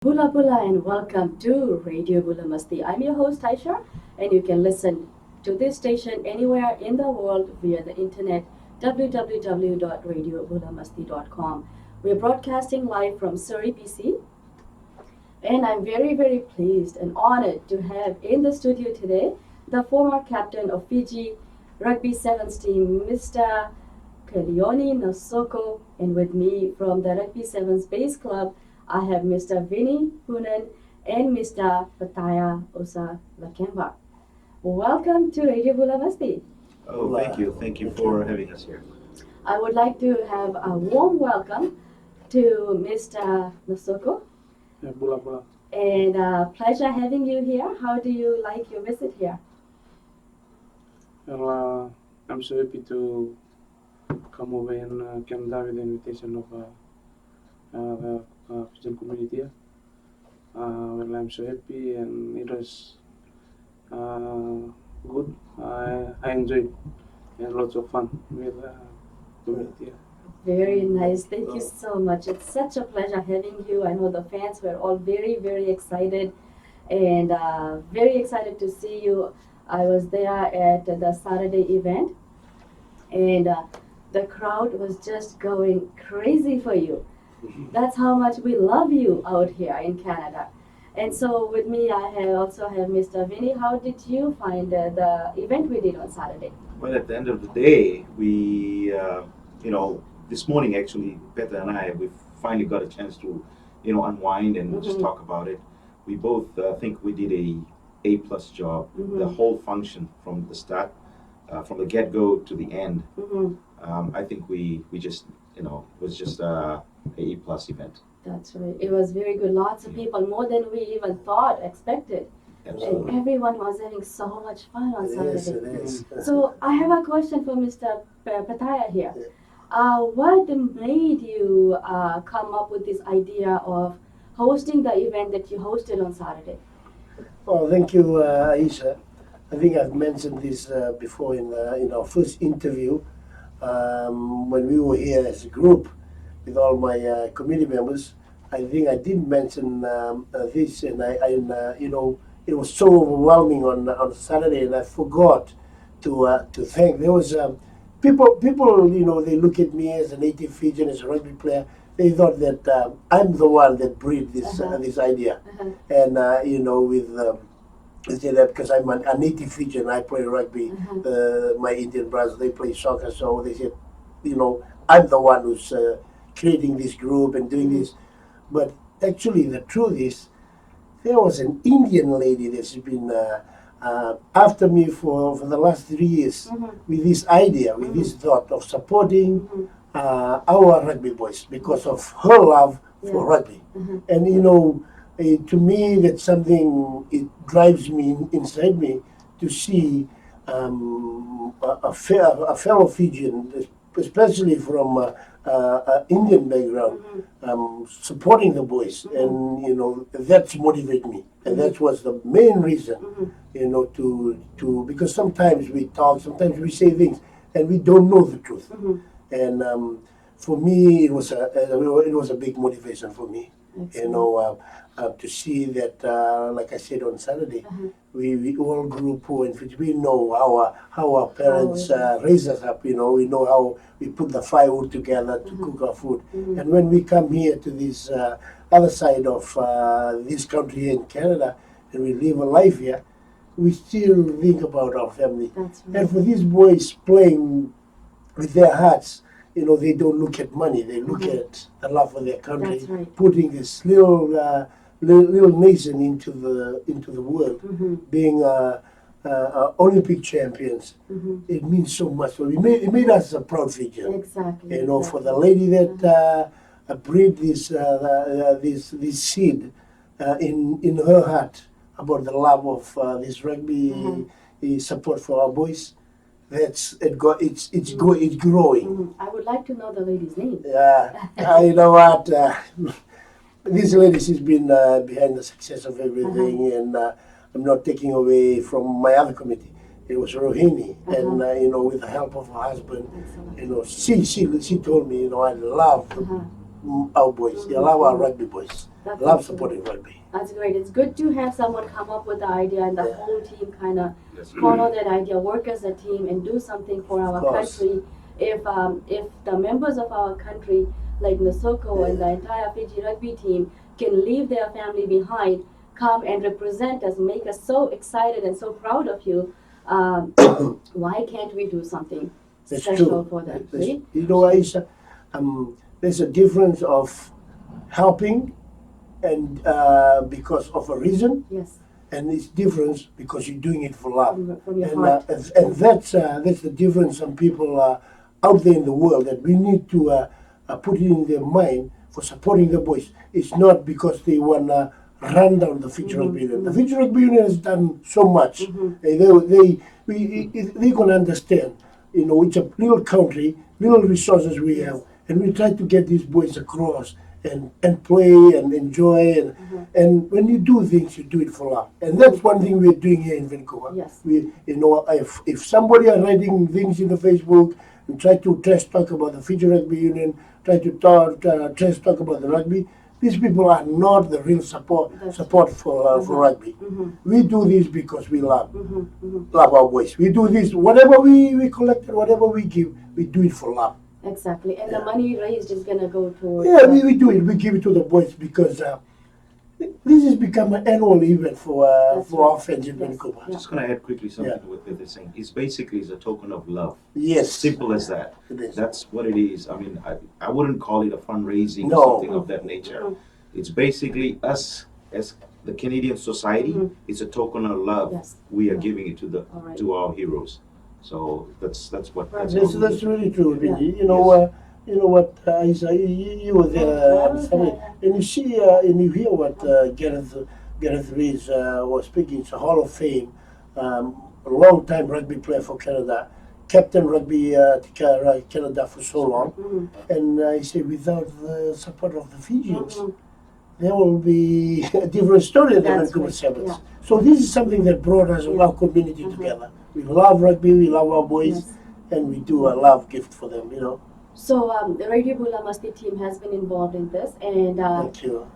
Bula and welcome to Radio Bula Masti. I'm your host Aisha and you can listen to this station anywhere in the world via the internet www.radiobulamasti.com. We're broadcasting live from Surrey, BC, and I'm very pleased and honored to have in the studio today the former captain of Fiji Rugby Sevens team, Mr. Kalione Nasoko, and with me from the Rugby Sevens base club, I have Mr. Vinnie, Poonan, and Mr. Petaia Usalakeba. Welcome to Radio Bula Masti. Oh, thank you. Thank you for having us here. I would like to have a warm welcome to Mr. Nasoko. Bula. And pleasure having you here. How do you like your visit here? Well, I'm so happy to come over in Canada with the invitation of the Fijian community. Well, I'm so happy and it was good. I enjoyed and lots of fun with the community. Very nice. Thank you so much. It's such a pleasure having you. I know the fans were all very excited and very excited to see you. I was there at the Saturday event and the crowd was just going crazy for you. That's how much we love you out here in Canada. And so with me, I also have Mr. Vinnie. How did you find the event we did on Saturday? Well, at the end of the day, this morning actually, Peta and we finally got a chance to, unwind and just talk about it. We both think we did a plus job. The whole function from the start, from the get go to the end. I think we just, was just a plus event. That's right. It was very good. Lots of people, more than we even expected. Absolutely. And everyone was having so much fun on Saturday. Yes, it is. So I have a question for Mr. Petaia here. What made you come up with this idea of hosting the event that you hosted on Saturday? Well, thank you, Aisha. I think I've mentioned this before in our first interview when we were here as a group with all my committee members. I think I did mention this, and it was so overwhelming on Saturday, and I forgot to thank. There was people, they look at me as a native Fijian, as a rugby player. They thought that I'm the one that breathed this idea, and with that because I'm a native Fijian, I play rugby. My Indian brothers, they play soccer, so they said, I'm the one who's creating this group and doing this. But actually, the truth is, there was an Indian lady that's been after me for the last 3 years with this idea, with this thought of supporting our rugby boys because of her love for rugby. And to me, that's something, it drives me inside me to see a fellow Fijian, especially from Indian background, supporting the boys, and that's motivate me, and that was the main reason, to because sometimes we talk, sometimes we say things, and we don't know the truth, and for me it was a big motivation for me. To see that, like I said on Saturday, we all grew poor in Fiji. We know how our parents raised us up. We know how we put the firewood together to cook our food. And when we come here to this other side of this country here in Canada, and we live a life here, we still think about our family. That's right. And for these boys playing with their hearts, they don't look at money. They look at the love for their country, That's right. putting this little nation into the world, being Olympic champions. It means so much. So it made us a proud Fijian. Exactly. For the lady that breed this seed in her heart about the love of this rugby support for our boys. It's growing. I would like to know the lady's name. You know what? This lady has been behind the success of everything, and I'm not taking away from my other committee. It was Rohini, and with the help of her husband, she told me, I love our boys, I love our rugby boys. That's love absolutely- supporting rugby. That's great. It's good to have someone come up with the idea and the Yeah. whole team kind of Yes. follow that idea, work as a team, and do something for our course. country. If the members of our country, like Nasoko and the entire Fiji rugby team, can leave their family behind, come and represent us, make us so excited and so proud of you, why can't we do something That's special true. for them? That's- Right? You know, Aisha, there's a difference of helping and because of a reason, Yes, and it's difference because you're doing it for love. from your And, heart. and that's the difference some people out there in the world that we need to put it in their mind for supporting the boys. It's not because they want to run down the Fiji Rugby Union. The Fiji Rugby Union has done so much. They can understand. You know, it's a little country, little resources we have, and we try to get these boys across and play and enjoy and when you do things, you do it for love. And that's one thing we're doing here in Vancouver. Yes. We, you know, if somebody are writing things in the Facebook and try to trash talk about the Fiji Rugby Union, try to trash talk about the rugby, these people are not the real support for rugby. We do this because we love our boys. We do this, whatever we collected, whatever we give, we do it for love. Exactly. And the Yeah. money raised is gonna go towards. Yeah, we do it. We give it to the boys because this has become an annual event for That's our right. fans in Yes. Vancouver. Yeah. Just gonna add quickly something to what they're saying. It's basically is a token of love. Yes, Simple as that. it is. That's what it is. I mean, I wouldn't call it a fundraising No. or something of that nature. It's basically us as the Canadian society. It's a token of love. Yes. We are Yeah. giving it to All right. to our heroes. So that's what Right. that's That's really true, Yeah. Vinnie. You know what, Aisha, you were there, and you see, and you hear what Gareth Rees was speaking. It's a Hall of Fame, a long-time rugby player for Canada, captain rugby Canada for so long, and he said without the support of the Fijians, there will be a different story at the That's Vancouver right, Sevens. yeah. So this is something that brought us our community together. We love rugby, we love our boys, Yes. and we do a love gift for them. You know. So the Radio Bula Masti team has been involved in this, and Thank you.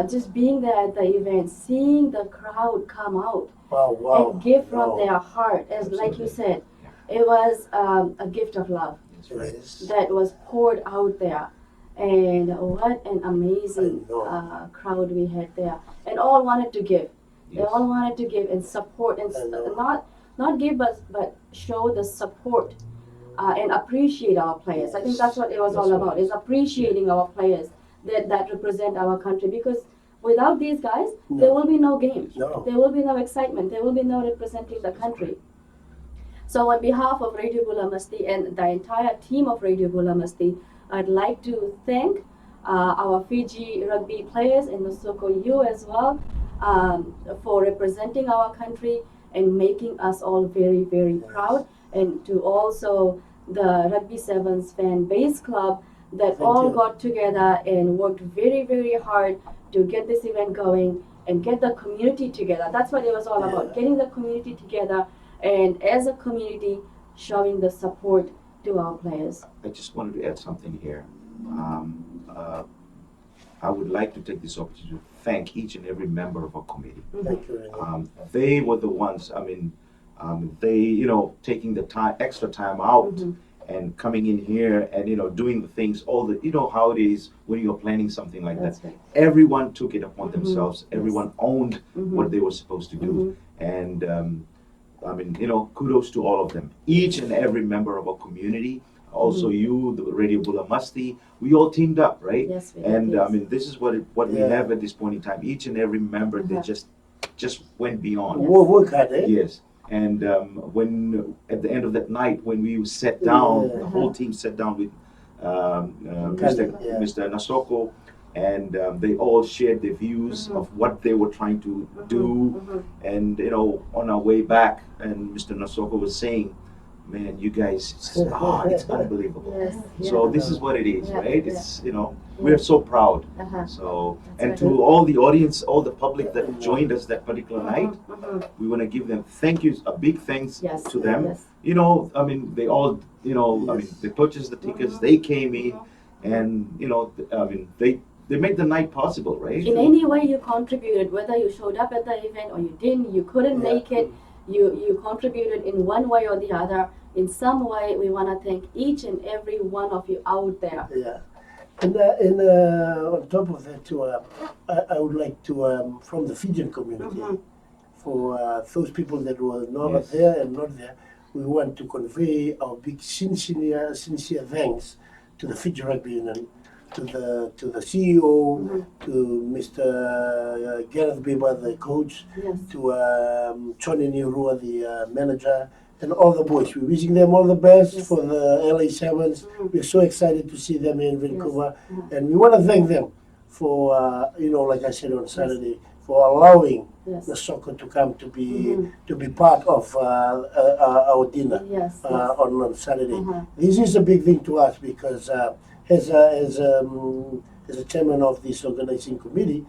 just being there at the event, seeing the crowd come out Wow. and give from Wow. their heart, as like you Absolutely. said, it was a gift of love Yes. that was poured out there. And what an amazing I know. crowd we had there, and all wanted to give. They Yes. all wanted to give and support, and I know. not give us, but show the support and appreciate our players. I think that's what it was That's all what about: it is appreciating our players that represent our country. Because without these guys, there No. will be no game. No. There will be no excitement. There will be no representing the country. So on behalf of Radio Bula Masti and the entire team of Radio Bula Masti, I'd like to thank our Fiji rugby players and Nasoko, you as well, for representing our country and making us all very, very proud. And to also the Rugby Sevens fan base club that Thank all you. got together and worked very, very hard to get this event going and get the community together. That's what it was all about, Yeah. getting the community together and as a community showing the support to our players. I just wanted to add something here. I would like to take this opportunity to thank each and every member of our committee. Thank you. Vinnie. They were the ones. I mean, they taking the extra time out and coming in here and doing the things. All the how it is when you're planning something like That's that. right. Everyone took it upon themselves. Yes. Everyone owned what they were supposed to do, and I mean, kudos to all of them. Each and every member of our community. Also, you, the Radio Bula Masti, we all teamed up, right? Yes, we did, And yes. I mean, this is what we Yeah. have at this point in time. Each and every member, they just went beyond. Work hard, eh? Yes. And when at the end of that night, when we sat down, Yeah. the whole team sat down with Yeah. Mr. Nasoko, and they all shared their views of what they were trying to do. And on our way back, and Mr. Nasoko was saying, "Man, you guys, it's unbelievable." Yes. So this is what it is, Yeah, right? yeah. It's we're so proud. Uh-huh. So That's and right. to all the audience, all the public that joined us that particular night, we want to give them thank yous, a big thanks Yes. to them. Yes. I mean, they all, I mean, they purchased the tickets, they came in, and I mean, they made the night possible, right? In any way you contributed, whether you showed up at the event or you didn't, you couldn't Yeah. make it, you contributed in one way or the other. In some way, we want to thank each and every one of you out there. Yeah. And on top of that, too, I would like to, from the Fijian community, Mhm. for those people that were not Yes. there and not there, we want to convey our big sincere thanks to the Fiji Rugby Union, to the CEO, Mhm. to Mr. Gareth Biba, the coach, Yes. to Tony Nirua, the manager, and all the boys. We're wishing them all the best Yes. for the LA Sevens. Mhm. We're so excited to see them in Vancouver, Mhm. and we want to thank them for, like I said on Saturday, for allowing Yes. Nasoko to come to be Mhm. part of our dinner Yes. Yes. on Saturday. Uh-huh. This is a big thing to us because as a chairman of this organizing committee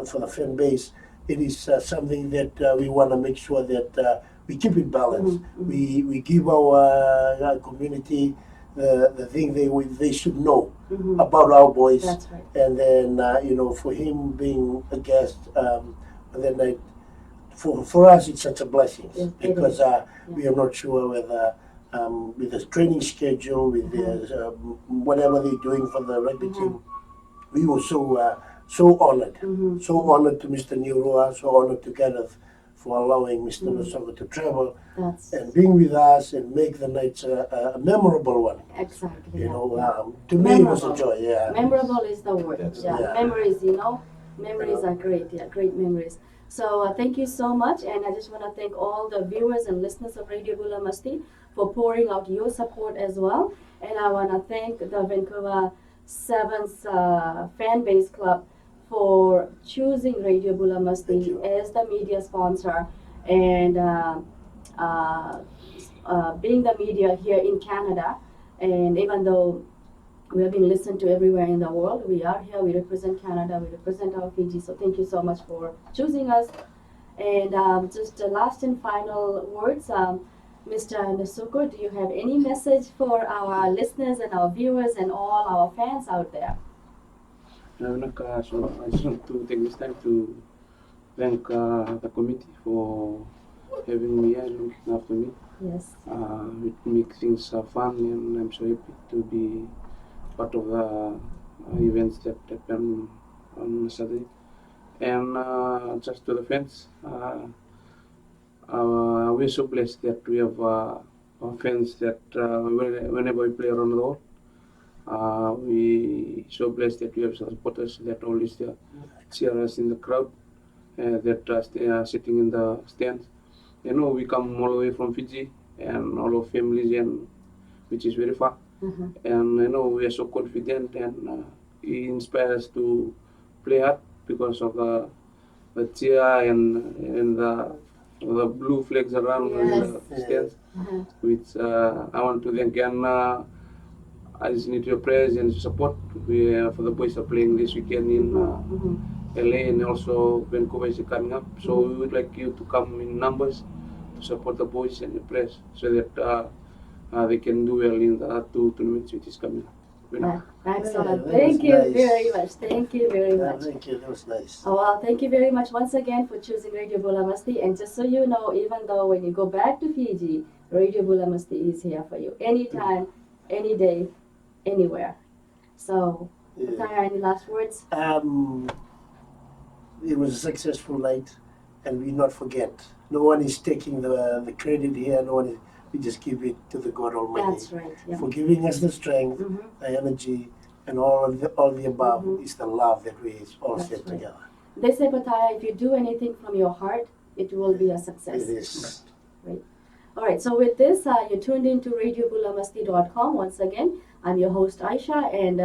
for the fan base, it is something that we want to make sure that we keep it balanced. Mhm. We give our community the thing they should know Mhm. about our boys, That's right. and then for him being a guest, and then for us it's such a blessing Yes, it because is. we are not sure whether with the training schedule, with the whatever they're doing for the rugby team, we were so honored, Mhm. so honored to Mr. Nirua, so honored to Gareth for allowing Mr. Nasoko to travel That's and being with us and make the night a memorable one. exactly. You Yeah. know, to me it was a Memorable. joy. Yeah. Memorable is the word. That's Yeah. yeah. Memories, memories are great. Yeah, great memories. So thank you so much, and I just want to thank all the viewers and listeners of Radio Bula Masti for pouring out your support as well. And I want to thank the Vancouver Sevens fan base club for choosing Radio Bula Thank Masti you. as the media sponsor and uh, being the media here in Canada. And even though we have been listened to everywhere in the world, we are here, we represent Canada, we represent our Fiji. So thank you so much for choosing us. And just the last and final words, Mr. Nasoko, do you have any message for our listeners and our viewers and all our fans out there? So I just want to take this time to thank the committee for having me here and looking after me. Yes. It makes things fun, and I'm so happy to be part of the events that happen on Saturday. And just to the fans, we're so blessed that we have fans that whenever we play around the world, we so blessed that we have supporters that always cheer us in the crowd, that are sitting in the stands. We come all the way from Fiji and all our families, and which is very far. Mhm. And we are so confident, and he inspires us to play hard because of the cheer and the blue flags around in Yes. the stands. Uh-huh. Which I want to thank, and I just need your prayers and support. For the boys are playing this weekend in Mhm. LA, and also Vancouver is coming up. So we would like you to come in numbers to support the boys and the press so that they can do well in the two tournaments which is coming up. Excellent. that Thank was you nice. very much. Thank you very Yeah, much. thank you. That was nice. Oh, well, thank you very much once again for choosing Radio Bula Masti. And just so you know, even though when you go back to Fiji, Radio Bula Masti is here for you anytime, any day, anywhere. So, Yeah. Petaia, any last words? It was a successful night, and we not forget. No one is taking the credit here. No one is. We just give it to the God Almighty That's right. Yeah. for giving us the strength, Mhm. the energy, and all the above is the love that we all That's share right. together. They say, Petaia, if you do anything from your heart, it will be a success. It is. All right, so with this, you're tuned into RadioBulamasti.com. Once again, I'm your host, Aisha, and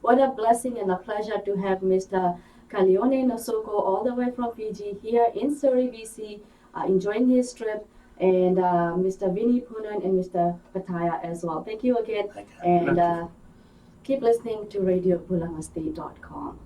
what a blessing and a pleasure to have Mr. Kalione Nasoko all the way from Fiji here in Surrey, BC, enjoying his trip, and Mr. Vinnie, Poonan, and Mr. Petaia as well. Thank you again, Okay. and Thank you. keep listening to RadioBulamasti.com.